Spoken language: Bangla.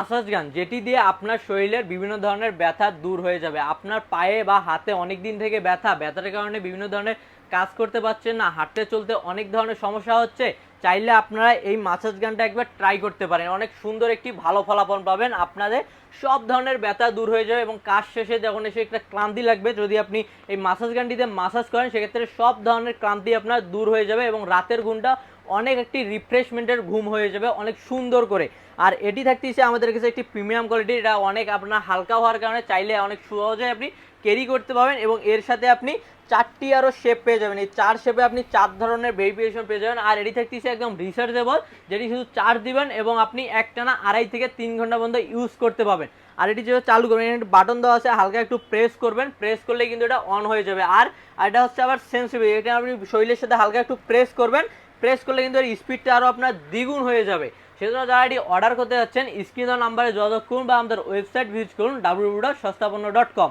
মাসাজ গান, যেটি দিয়ে আপনার শরীরের বিভিন্ন ধরনের ব্যথা দূর হয়ে যাবে। আপনার পায়ে বা হাতে অনেক দিন থেকে ব্যথার কারণে বিভিন্ন ধরনের কাজ করতে পারছেন না, হাঁটতে চলতে অনেক ধরনের সমস্যা হচ্ছে, চাইলে আপনারা এই মাসাজ গানটা একবার ট্রাই করতে পারেন। অনেক সুন্দর একটি ভালো ফলাফল পাবেন, আপনাদের সব ধরনের ব্যথা দূর হয়ে যাবে এবং কাজ শেষে যখন এসে একটা ক্লান্তি লাগবে, যদি আপনি এই মাসাজ গানটিতে মাসাজ করেন সেক্ষেত্রে সব ধরনের ক্লান্তি আপনার দূর হয়ে যাবে এবং রাতের ঘুমটা অনেক একটি রিফ্রেশমেন্টের ঘুম হয়ে যাবে অনেক সুন্দর করে। আর এটি থাকতেছে আমাদের কাছে একটি প্রিমিয়াম কোয়ালিটি, এটা অনেক আপনার হালকা হওয়ার কারণে চাইলে অনেক সহজে আপনি ক্যারি করতে পারবেন এবং এর সাথে আপনি 4টি আরও শেপ পেয়ে যাবেন। এই 4 শেপে আপনি 4 ধরনের ভেরিফিকেশন পেয়ে যাবেন। আর এটি থাকতেছে একদম রিচার্জেবল, যেটি শুধু চার্জ দিবেন এবং আপনি একটানা 2.5 থেকে 3 ঘন্টা পর্যন্ত ইউজ করতে পারবেন। আর এটি যেভাবে চালু করবেন, এখানে বাটন দেওয়া আছে, হালকা একটু প্রেস করবেন, প্রেস করলে কিন্তু এটা অন হয়ে যাবে। আর এটা হচ্ছে আবার সেন্সিটিভ, এটা আপনি শরীরের সাথে হালকা একটু প্রেস করবেন, প্রেস করলে কিন্তু এর স্পিডটা আরও আপনার দ্বিগুণ হয়ে যাবে। সেজন্য যারা এটি অর্ডার করতে যাচ্ছেন, স্ক্রিন নাম্বারে যোগাযোগ করুন বা আমাদের ওয়েবসাইট ভিজিট করুন www.সস্তাপন্ন.com।